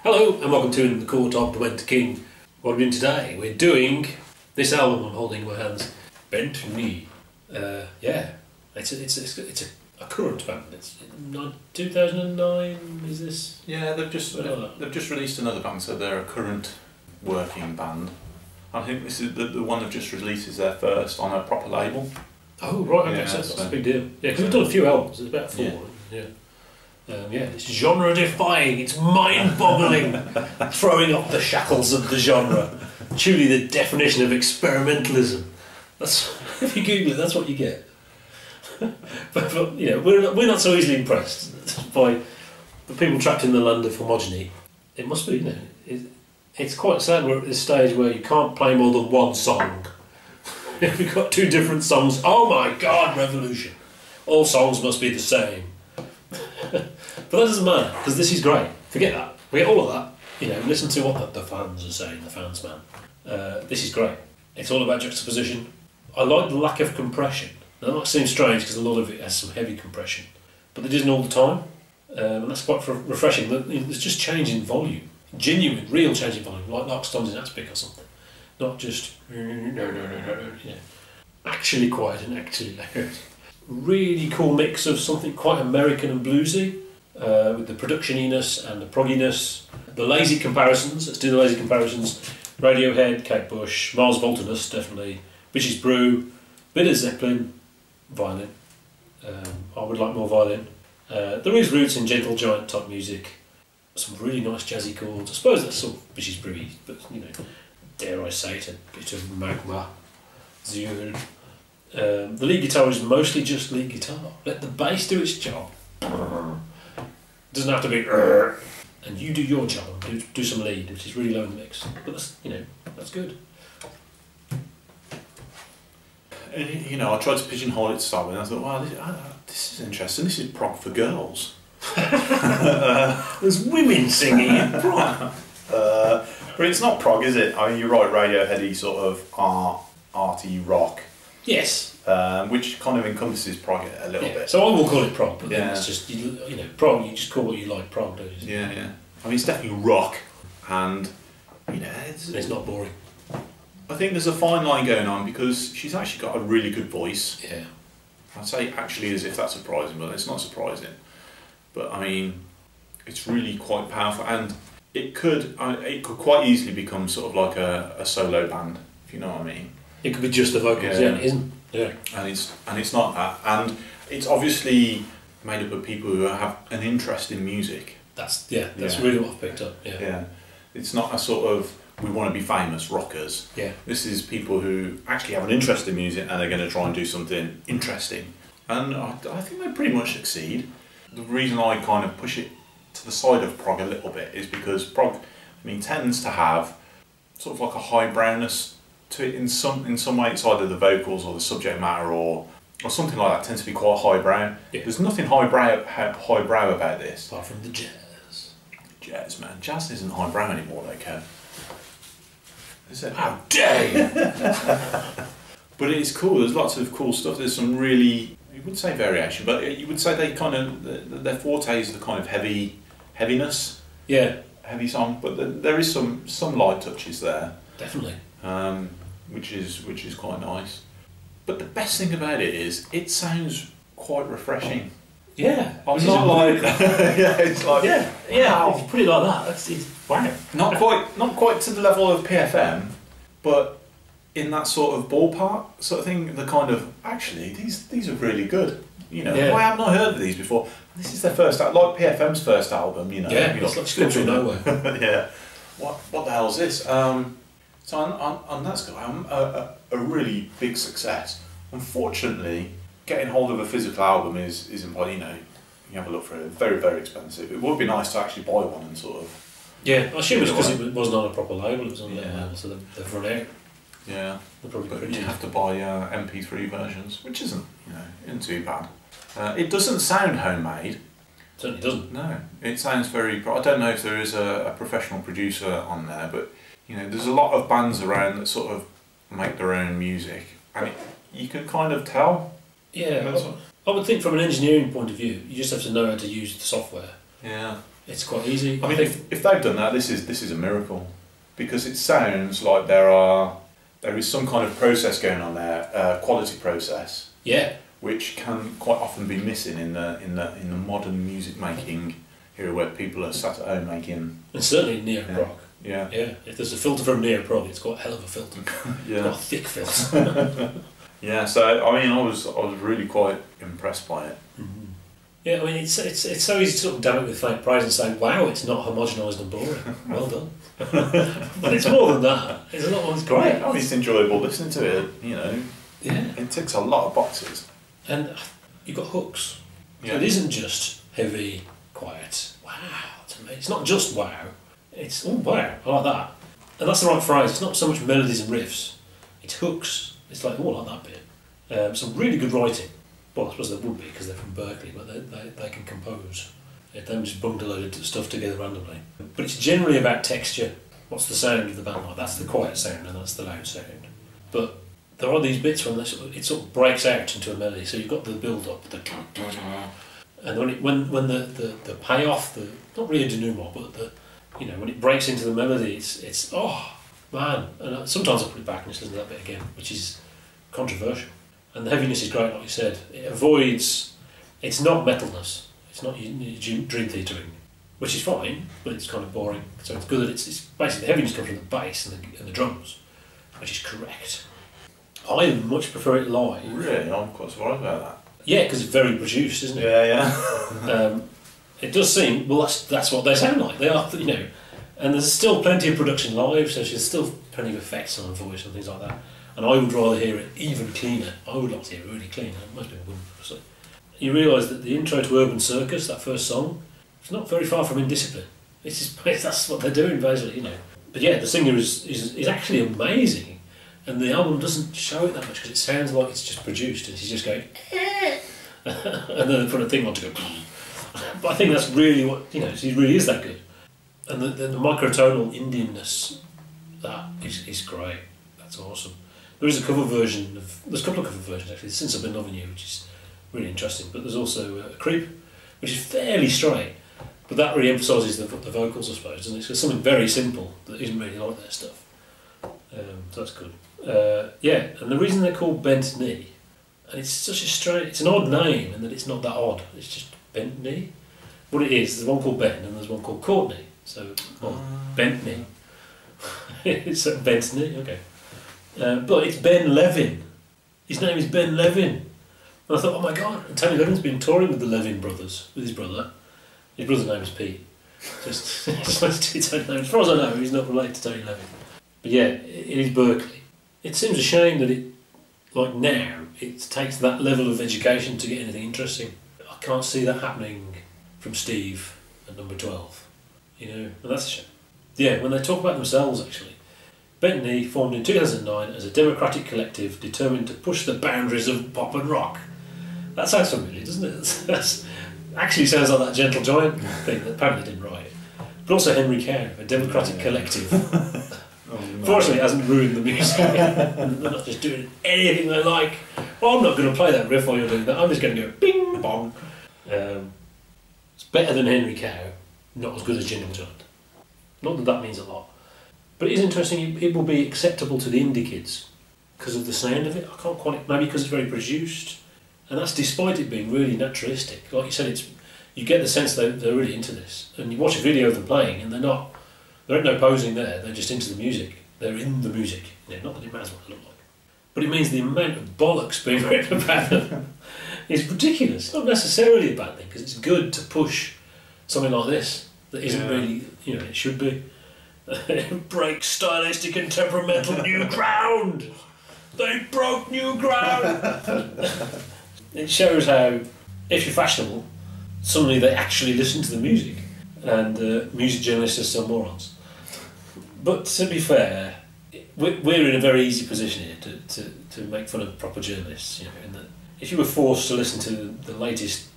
Hello and welcome to In the Court of the Wenton King. What are we doing today? We're doing this album I'm holding in my hands, Bent Knee. It's a current band. It's 2009. Is this? Yeah, they've just released another band, so they're a current working band. I think this is the one they've just released is their first on a proper label. Oh right, okay, so that's a big deal. Yeah, because we've done a few albums. There's about 4. Yeah. It's genre-defying, it's mind-boggling, throwing off the shackles of the genre. Truly the definition of experimentalism. That's, if you Google it, that's what you get. but we're not so easily impressed by the people trapped in the land of homogeny. It must be, it's quite sad we're at this stage where you can't play more than one song. If we've got 2 different songs, oh my god, revolution. All songs must be the same. But that doesn't matter, because this is great. Forget that. Forget all of that. Listen to what the fans are saying, the fans, man. This is great. It's all about juxtaposition. I like the lack of compression. Now, that might seem strange, because a lot of it has some heavy compression. But it isn't all the time. And that's quite refreshing. There's just change in volume. Genuine, real change in volume, like Lark Stone's in Aspic or something. Not just, actually quiet and actually loud. Really cool mix of something quite American and bluesy, with the production-iness and the progginess. The lazy comparisons, let's do the lazy comparisons. Radiohead, Kate Bush, Mars Volta-ness, definitely. Bitches Brew, bit of Zeppelin, violin. I would like more violin. There is roots in gentle giant type music. Some really nice jazzy chords. I suppose that's sort of Bitches Brewy, but dare I say it, a bit of magma. Zero. The lead guitar is mostly just lead guitar. Let the bass do its job. Doesn't have to be and you do your job and do some lead, which is really low in the mix. But that's good. I tried to pigeonhole it to start with, and I thought, wow, this is interesting. This is prog for girls. There's women singing in prog. But it's not prog, is it? I mean, you're right, Radioheady sort of arty rock. Yes. Which kind of encompasses prog a little bit. So I will call it prog, but then it's just, prog, you just call what you like prog, don't you? Yeah. I mean, it's definitely rock, and, it's not boring. I think there's a fine line going on, because she's actually got a really good voice. Yeah. I'd say actually as if that's surprising, but it's not surprising. But, I mean, it's really quite powerful, and it could quite easily become sort of like a solo band, if you know what I mean. It could be just the vocals, it isn't. Yeah. And it's not that. And it's obviously made up of people who have an interest in music. That's really what I've picked up. Yeah. It's not a sort of we want to be famous rockers. Yeah. This is people who actually have an interest in music and are going to try and do something interesting. And I think they pretty much succeed. The reason I kind of push it to the side of prog a little bit is because prog, tends to have sort of like a highbrowness to it in some way. It's either the vocals or the subject matter or something like that tends to be quite highbrow. Yeah. There's nothing highbrow about this. Apart from the jazz. Jazz, man. Jazz isn't highbrow anymore, though, Kev. Is it? How dare you! But it is cool. There's lots of cool stuff. There's some really, you wouldn't say variation, but you would say they kind of, their forte is the kind of heaviness. Yeah. Heavy song, but there is some light touches there. Definitely. Which is quite nice. But the best thing about it is it sounds quite refreshing. Yeah. I'm not like it's like wow. If you put it like that, it's wow. Not quite to the level of PFM, but in that sort of ballpark sort of thing. The kind of actually these are really good. Why haven't I heard of these before? This is their first like PFM's first album. Yeah, it's like going through nowhere. Yeah. What the hell is this? So on that's a really big success. Unfortunately, getting hold of a physical album is impossible. You have a look for it. Very, very expensive. It would be nice to actually buy one and sort of. Yeah, I assume it's because it wasn't on a proper label. It was on their label, so they've run out. Yeah. But you have to buy MP3 versions, which isn't too bad. It doesn't sound homemade. Certainly doesn't. No, it sounds very. I don't know if there is a professional producer on there, but there's a lot of bands around that sort of make their own music, and you can kind of tell. Yeah, I would think from an engineering point of view, you just have to know how to use the software. Yeah. It's quite easy. I mean, if they've done that, this is a miracle, because it sounds like there is some kind of process going on there, quality process. Yeah. Which can quite often be missing in the modern music making era, where people are sat at home making. And certainly in neo-prog. Yeah. Yeah. If there's a filter from neo-prog, it's got a hell of a filter. Yeah. It's got a thick filter. Yeah. So I mean, I was really quite impressed by it. Mm-hmm. Yeah, I mean, it's so easy to sort of damn it with faint praise and say, wow, it's not homogenised and boring. Well done. But it's more than that. It's a lot more. It's great. I mean, it's enjoyable listening to it. You know. Yeah. It ticks a lot of boxes. And you've got hooks. Yeah. So it isn't just heavy, quiet. Wow. It's not just wow. It's oh wow. I like that. And that's the right phrase. It's not so much melodies and riffs. It's hooks. It's like, oh, I like that bit. Some really good writing. Well, I suppose there would be because they're from Berkeley, but they can compose. They don't just bung a load of stuff together randomly. But it's generally about texture. What's the sound of the band like? That's the quiet sound and that's the loud sound. But there are these bits when it sort of breaks out into a melody. So you've got the build-up, and when the payoff, not really a denouement, but when it breaks into the melody, it's oh man. And sometimes I put it back and just listen to that bit again, which is controversial. And the heaviness is great, like you said. It avoids. It's not metalness. It's not dream theatering, which is fine, but it's kind of boring. So it's good that it's basically the heaviness comes from the bass and the drums, which is correct. I much prefer it live. Really, I'm quite surprised about that. Yeah, because it's very produced, isn't it? Yeah. It does seem that's what they sound like. They are, and there's still plenty of production live, so there's still plenty of effects on the voice and things like that. And I would rather hear it even cleaner. I would like to hear it really clean. Most people wouldn't, obviously. You realise that the intro to Urban Circus, that first song, it's not very far from Indiscipline. That's what they're doing, basically, But yeah, the singer is actually amazing, and the album doesn't show it that much because it sounds like it's just produced, and he's just going, and then they put a thing on to go. But I think that's really what he really is that good, and the microtonal Indianness that is great. That's awesome. There is a cover version there's a couple of cover versions actually. Since I've Been Loving You, which is really interesting, but there's also a Creep, which is fairly straight, but that really emphasises the vocals, I suppose, and it's something very simple that isn't really like their stuff. So that's good. And the reason they're called Bent Knee, and it's an odd name, and that it's not that odd. It's just Bent Knee. What it is, there's one called Ben and there's one called Courtney. So Bent Knee. It's Bent Knee, okay. But it's Ben Levin. His name is Ben Levin. And I thought, oh my god, and Tony Levin's been touring with the Levin brothers, with his brother. His brother's name is Pete. Just Tony Levin. As far as I know, he's not related to Tony Levin. But yeah, it is Berkeley. It seems a shame that now, it takes that level of education to get anything interesting. I can't see that happening from Steve at number 12. And that's a shame. Yeah, when they talk about themselves, actually, Bent Knee formed in 2009 as a democratic collective determined to push the boundaries of pop and rock. That sounds familiar, doesn't it? That actually sounds like that Gentle Giant thing that apparently didn't write. But also Henry Cow, a democratic collective. Fortunately, it hasn't ruined the music. They're not just doing anything they like. Well, I'm not going to play that riff while you're doing that. I'm just going to go bing bong. It's better than Henry Cow, not as good as Gentle Giant. Not that means a lot. But it is interesting, it will be acceptable to the indie kids because of the sound of it. I can't quite, maybe because it's very produced. And that's despite it being really naturalistic. Like you said, you get the sense they're really into this. And you watch a video of them playing and there ain't no posing there, they're just into the music. They're in the music. Not that it matters what they look like. But it means the amount of bollocks being written about them is ridiculous. It's not necessarily a bad thing because it's good to push something like this that isn't really, it should be. Break stylistic and temperamental new ground. They broke new ground. It shows how, if you're fashionable, suddenly they actually listen to the music, and music journalists are some morons. But to be fair, we're in a very easy position here to make fun of proper journalists. In that if you were forced to listen to the latest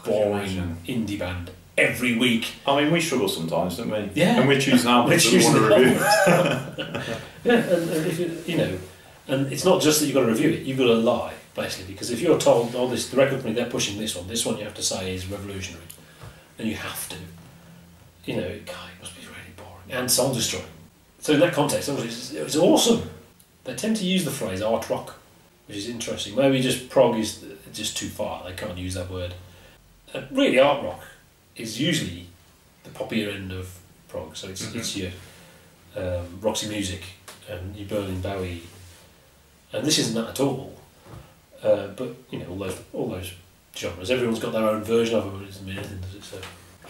boring indie band every week. I mean, we struggle sometimes, don't we? Yeah. And we choose an album that we want to review. Yeah, and if and it's not just that you've got to review it, you've got to lie, basically, because if you're told, the record company, they're pushing this one you have to say is revolutionary, then you have to. you know, God, it must be really boring and soul destroying. So in that context, it was awesome. They tend to use the phrase art rock, which is interesting. Maybe just prog is just too far. They can't use that word. Really, art rock is usually the poppier end of prog. So it's your Roxy Music and your Berlin Bowie, and this isn't that at all. But you know, all those genres. Everyone's got their own version of them. It doesn't mean anything, does it?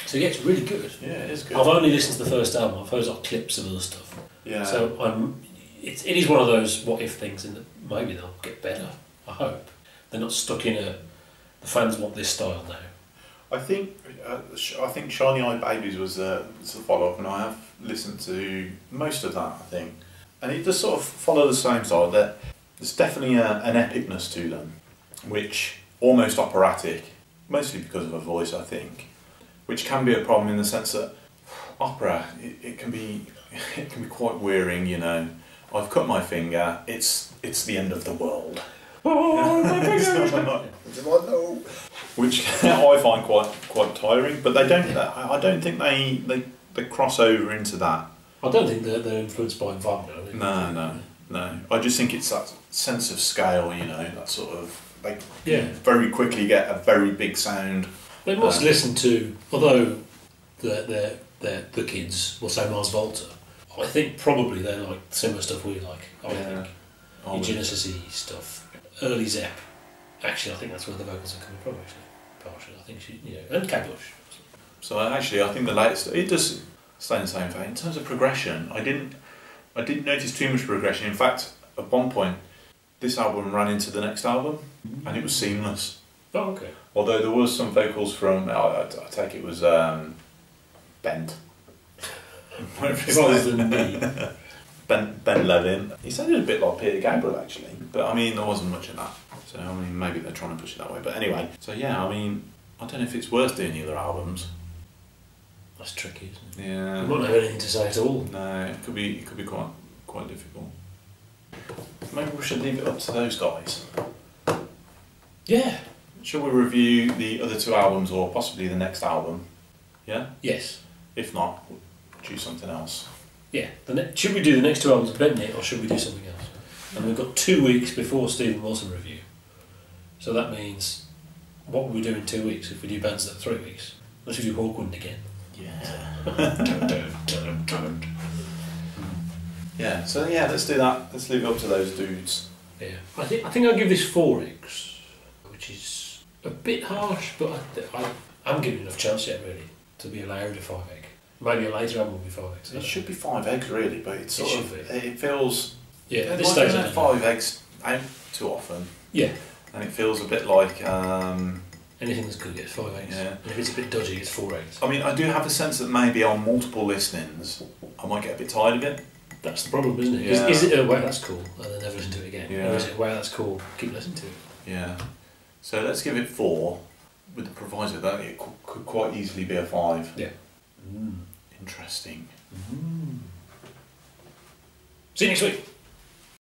So yeah, it's really good. Yeah, it is good. I've only listened to the first album. I've heard like clips of other stuff. Yeah. So it is one of those what if things, and maybe they'll get better. I hope they're not stuck in the fans want this style now. I think Shiny Eye Babies was the follow up, and I have listened to most of that. I think, and it does sort of follow the same style. That there's definitely an epicness to them, which almost operatic, mostly because of her voice, I think, which can be a problem in the sense that opera it can be quite wearing. You know, I've cut my finger. It's the end of the world. Oh, my finger! Which I find quite tiring, but they don't. I don't think they cross over into that. I don't think they're influenced by Wagner. No. I just think it's that sense of scale, you know, that sort of very quickly get a very big sound. They must listen to, although the kids will say Mars Volta. I think probably they like similar stuff we like. I think Genesis-y stuff, early Zepp. Actually, I think that's where the vocals are coming from. Actually, partially, I think and Cabush. So actually, I think the latest it does stay in the same vein in terms of progression. I didn't notice too much progression. In fact, at one point, this album ran into the next album, and it was seamless. Oh, okay. Although there was some vocals from, I take it was Bent. Rather than me. Ben Levin. He sounded a bit like Peter Gabriel actually, but I mean there wasn't much of that. So I mean maybe they're trying to push it that way. But anyway, so yeah, I mean I don't know if it's worth doing the other albums. That's tricky, isn't it? Yeah. You won't have anything to say at all. No, it could be quite difficult. Maybe we should leave it up to those guys. Yeah. Shall we review the other two albums or possibly the next album? Yeah? Yes. If not, we'll choose something else. Yeah. Should we do the next two albums of Bentley or should we do something else? And we've got 2 weeks before Stephen Wilson review. So that means, what will we do in 2 weeks if we do bands that 3 weeks? Unless we do Hawkwind again. Yeah. Yeah, so yeah, let's do that. Let's leave it up to those dudes. Yeah. I think I'll give this 4 eggs, which is a bit harsh, but I'm giving enough chance yet, really, to be allowed a 5 egg. Maybe a later album will be 5 eggs. It should be 5 eggs, really, but it's sort of, it feels... Yeah, at this stage stage I don't 5 eggs out too often. Yeah. And it feels a bit like... anything that's good gets 5 eggs. Yeah. And if it's a bit dodgy, it's 4 eggs. I mean, I do have the sense that maybe on multiple listenings, I might get a bit tired of it. That's the problem, isn't it? Yeah. Is it, wow, that's cool, and then never listen to it again? Yeah. Or is it, wow, that's cool, keep listening to it? Yeah. So let's give it 4, with the proviso that it could quite easily be a 5. Yeah. Interesting. See you next week.